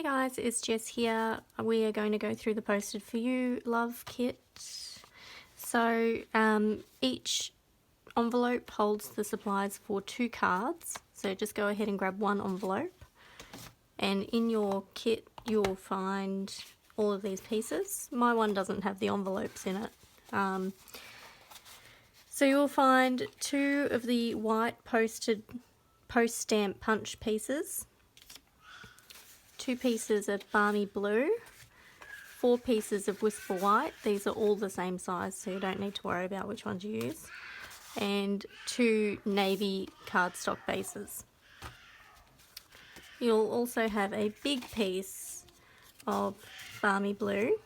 Hey guys, it's Jess here. We are going to go through the Posted For You Love Kit. So each envelope holds the supplies for 2 cards. So just go ahead and grab one envelope. And in your kit you'll find all of these pieces. My one doesn't have the envelopes in it. So you'll find 2 of the white post stamp punch pieces. 2 pieces of Balmy blue, 4 pieces of Whisper white. These are all the same size, so you don't need to worry about which ones you use. And 2 navy cardstock bases. You'll also have a big piece of Balmy blue,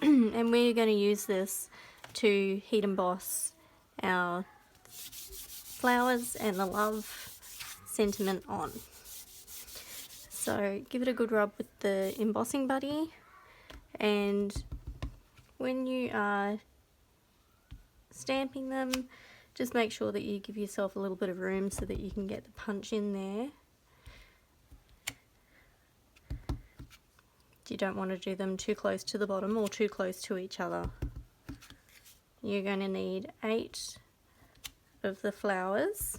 and we're going to use this to heat emboss our flowers and the love sentiment on. So give it a good rub with the embossing buddy, and when you are stamping them, just make sure that you give yourself a little bit of room so that you can get the punch in there. You don't want to do them too close to the bottom or too close to each other. You're going to need 8 of the flowers.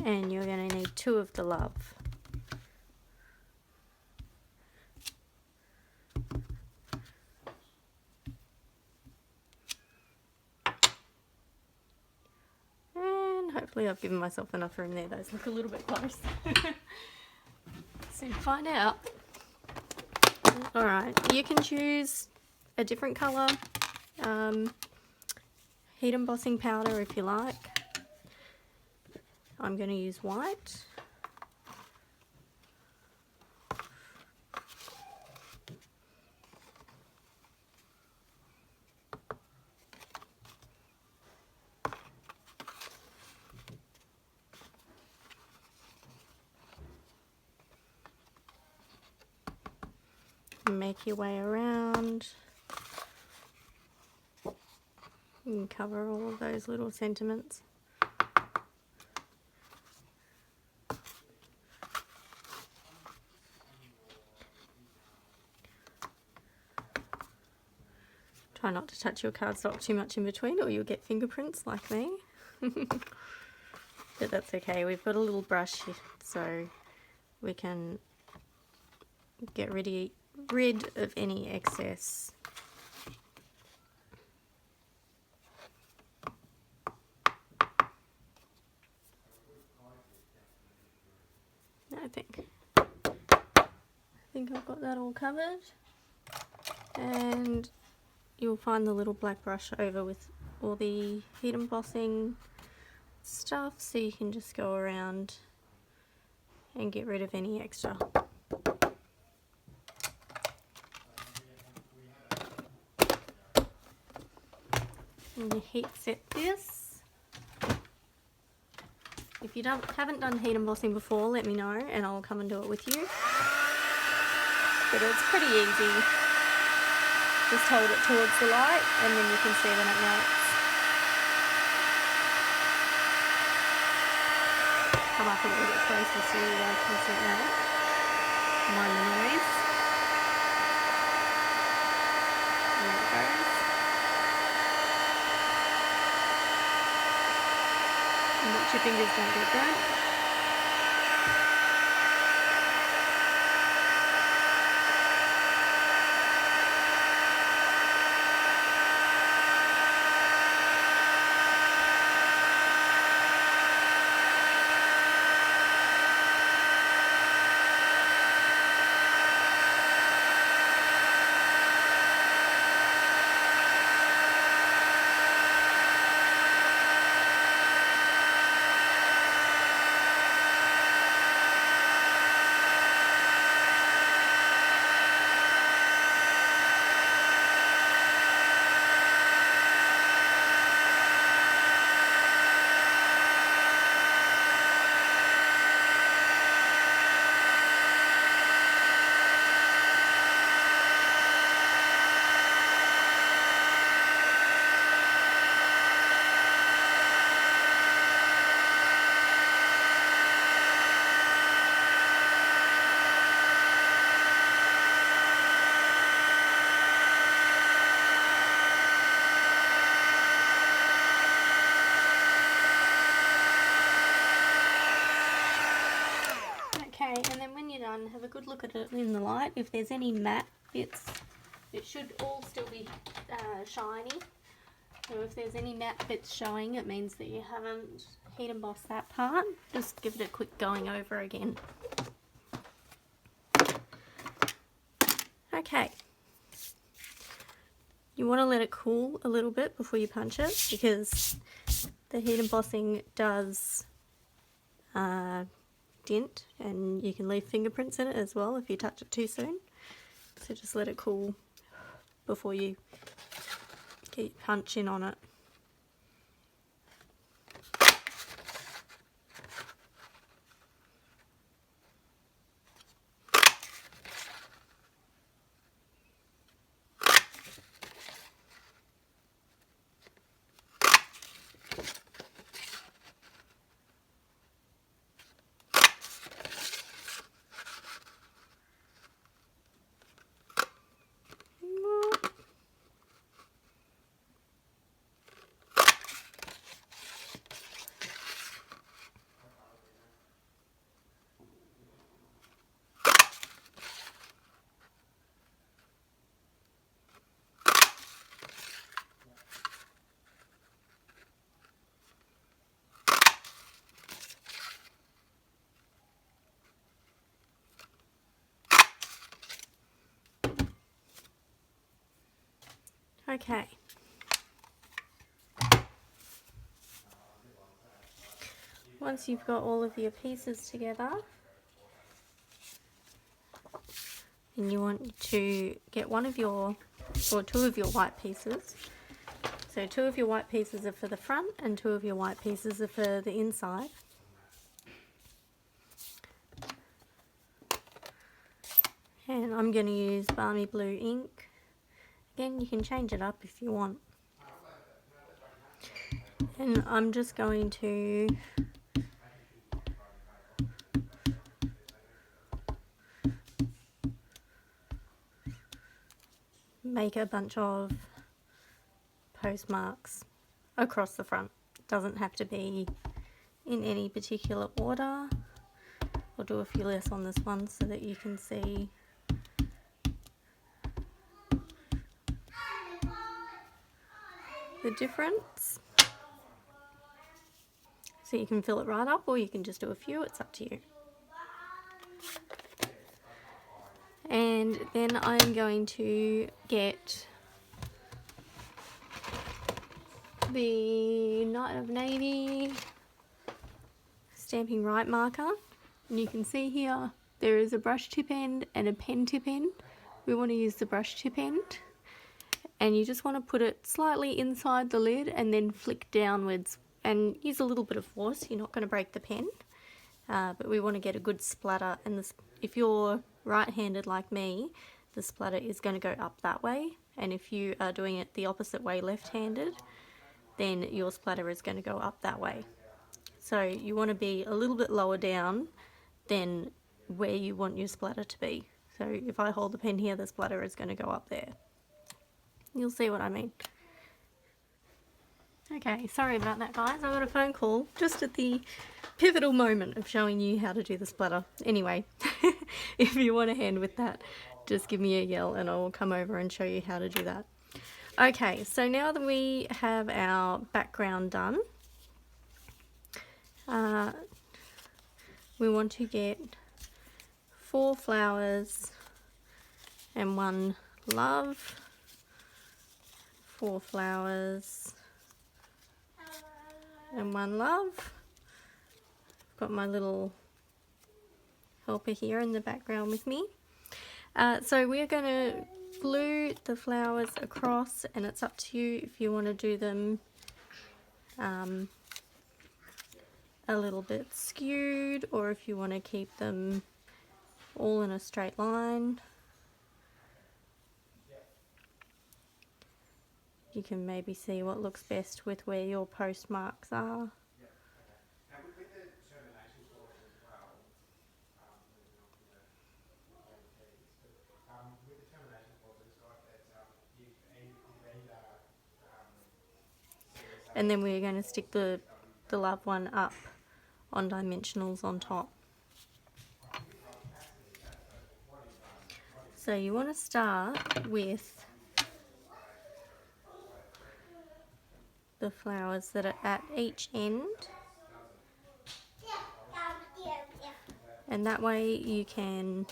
And you're going to need 2 of the love. And hopefully I've given myself enough room there. Those look a little bit close. Soon to find out. Alright, you can choose a different colour heat embossing powder if you like. I'm going to use white. Make your way around and cover all of those little sentiments. Try not to touch your cardstock too much in between or you'll get fingerprints like me. But that's okay, we've got a little brush here so we can get rid of any excess. I think I've got that all covered, and you'll find the little black brush over with all the heat embossing stuff, so you can just go around and get rid of any extra. And you heat set this. If you haven't done heat embossing before, let me know and I'll come and do it with you. But it's pretty easy. Just hold it towards the light and then you can see when it melts. Come up a little bit closer so you guys can see that. Mind the noise. There it goes. And watch your fingers don't get burnt. good look at it in the light. If there's any matte bits, it should all still be shiny. So if there's any matte bits showing, it means that you haven't heat embossed that part. Just give it a quick going over again. Okay. You want to let it cool a little bit before you punch it, because the heat embossing does dent, and you can leave fingerprints in it as well if you touch it too soon. So just let it cool before you get your punch in on it. Okay. Once you've got all of your pieces together, and you want to get one of your, or two of your white pieces. So two of your white pieces are for the front and two of your white pieces are for the inside. And I'm going to use Balmy blue ink. Again, you can change it up if you want. And I'm just going to make a bunch of postmarks across the front. It doesn't have to be in any particular order. I'll do a few less on this one so that you can see the difference. So you can fill it right up, or you can just do a few, it's up to you. And then I'm going to get the Night of Navy Stamping Right marker. And you can see here there is a brush tip end and a pen tip end. We want to use the brush tip end. And you just want to put it slightly inside the lid and then flick downwards and use a little bit of force. You're not going to break the pen, but we want to get a good splatter. And this, if you're right-handed like me, the splatter is going to go up that way. And if you are doing it the opposite way, left-handed, then your splatter is going to go up that way. So you want to be a little bit lower down than where you want your splatter to be. So if I hold the pen here, the splatter is going to go up there. You'll see what I mean. Okay, sorry about that, guys. I got a phone call just at the pivotal moment of showing you how to do the splatter. Anyway, if you want a hand with that, just give me a yell and I will come over and show you how to do that. Okay, so now that we have our background done, we want to get 4 flowers and 1 love, 4 flowers and 1 love. I've got my little helper here in the background with me. So we're going to glue the flowers across, and it's up to you if you want to do them a little bit skewed, or if you want to keep them all in a straight line. You can maybe see what looks best with where your postmarks are. And then we're going to stick the love one up on dimensionals on top. So you want to start with the flowers that are at each end, and that way you can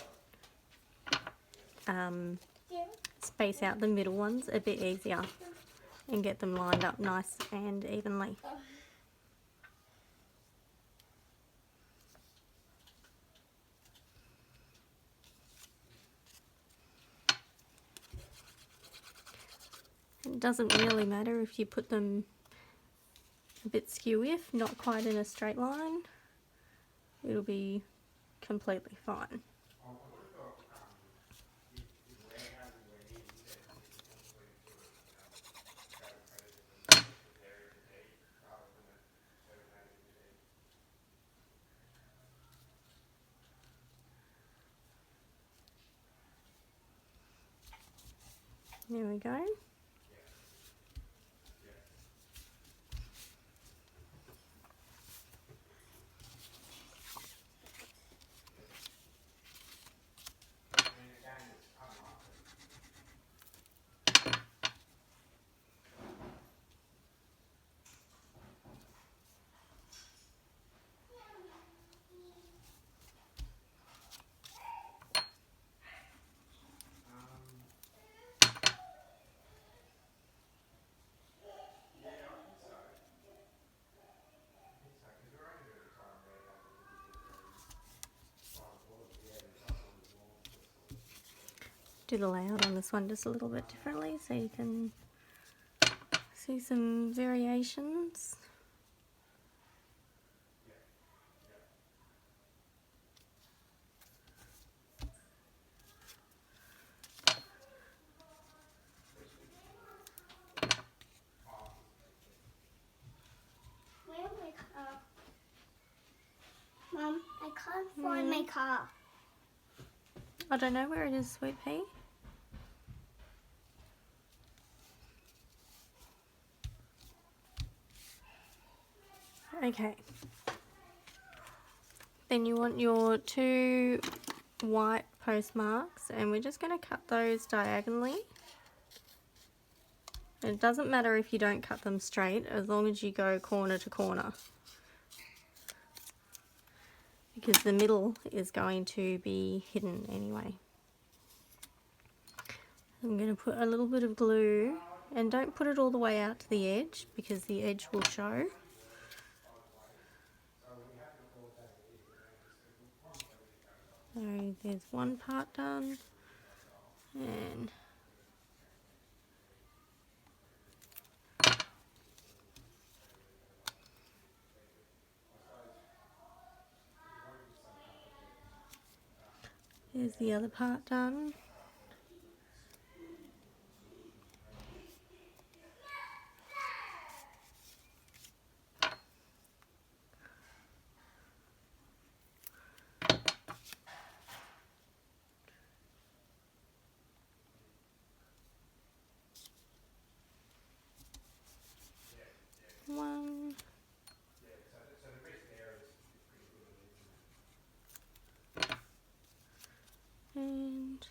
space out the middle ones a bit easier and get them lined up nice and evenly. It doesn't really matter if you put them a bit skew, if not quite in a straight line, it'll be completely fine. There we go. Do the layout on this one just a little bit differently so you can see some variations. Where's my car? Mum, I can't find my car. I don't know where it is, Sweet Pea. Okay. Then you want your 2 white postmarks, and we're just going to cut those diagonally. It doesn't matter if you don't cut them straight, as long as you go corner to corner, because the middle is going to be hidden anyway. I'm going to put a little bit of glue, and don't put it all the way out to the edge because the edge will show. So there's one part done, and there's the other part done. One. And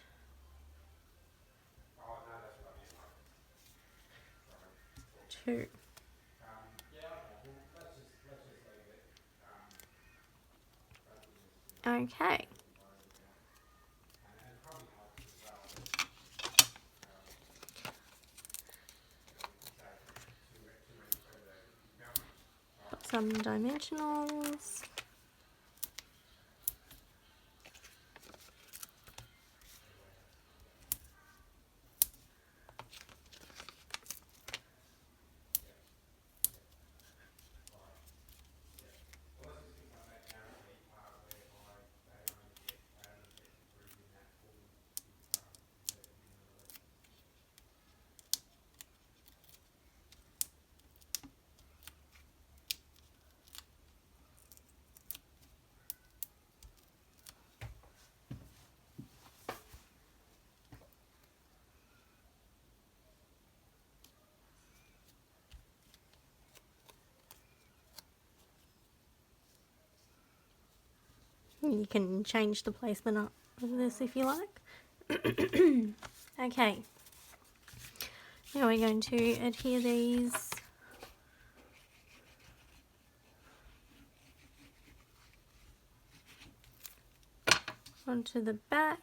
2. Okay. Got some dimensionals. You can change the placement up of this if you like. Okay, now we're going to adhere these onto the back.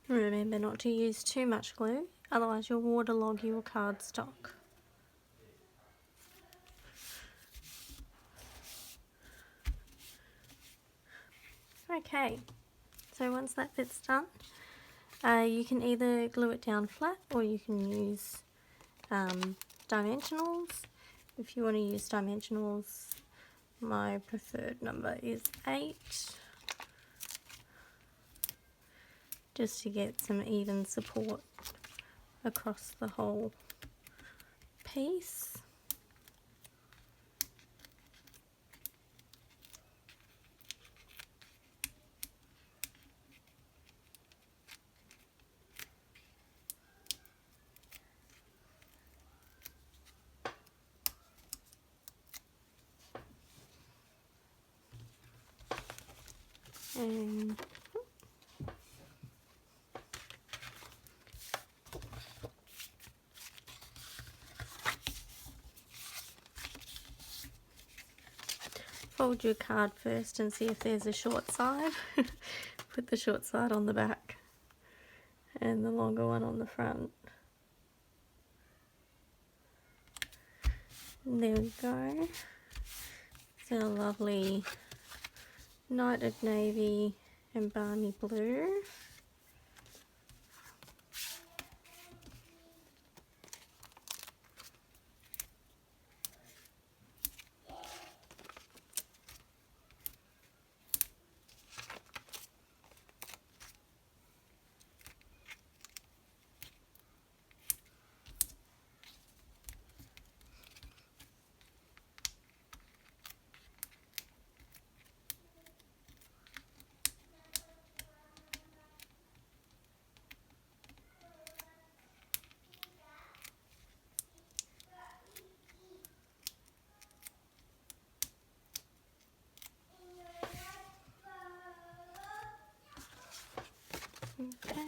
Remember not to use too much glue, otherwise you'll waterlog your cardstock. Okay, so once that bit's done, you can either glue it down flat or you can use dimensionals. If you want to use dimensionals, my preferred number is 8, just to get some even support across the whole piece. And fold your card first and see if there's a short side. Put the short side on the back and the longer one on the front. And there we go. It's a lovely Night of Navy and Balmy blue. Okay.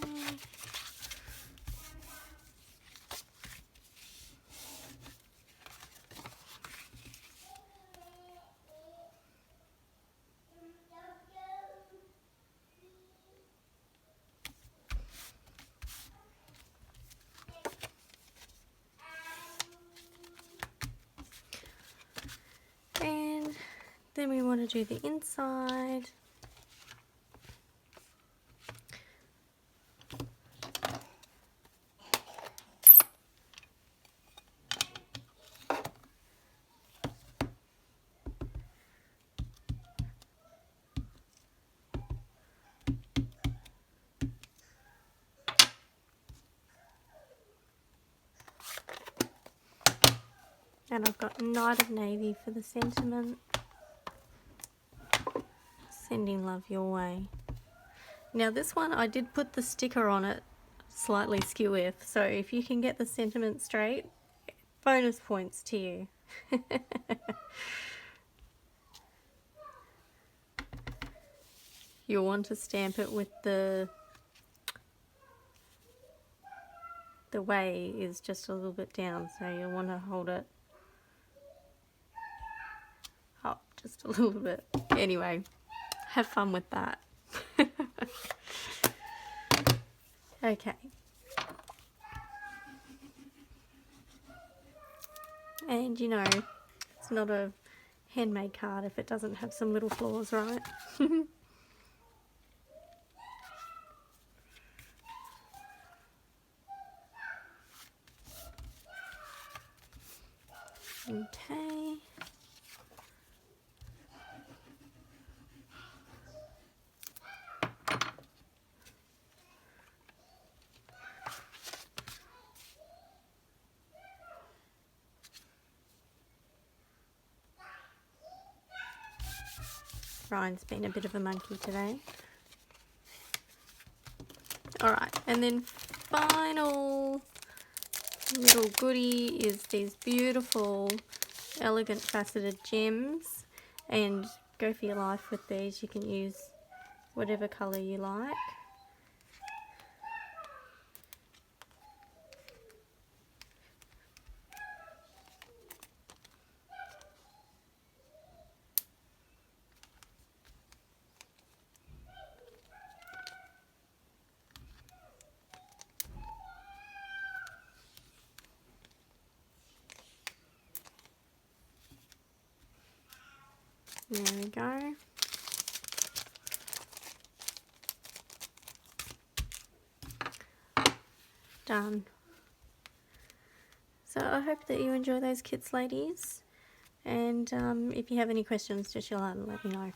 And then we want to do the inside. And I've got Night of Navy for the sentiment. Sending love your way. Now this one I did put the sticker on it slightly skew, so if you can get the sentiment straight, bonus points to you. You'll want to stamp it with the way is just a little bit down, so you'll want to hold it up just a little bit. Anyway, have fun with that. Okay. And you know, it's not a handmade card if it doesn't have some little flaws, right? Okay. Ryan's been a bit of a monkey today. Alright, and then final little goodie is these beautiful, elegant faceted gems. And go for your life with these. You can use whatever colour you like. There we go. Done. So I hope that you enjoy those kits, ladies. And if you have any questions, just yell out and let me know.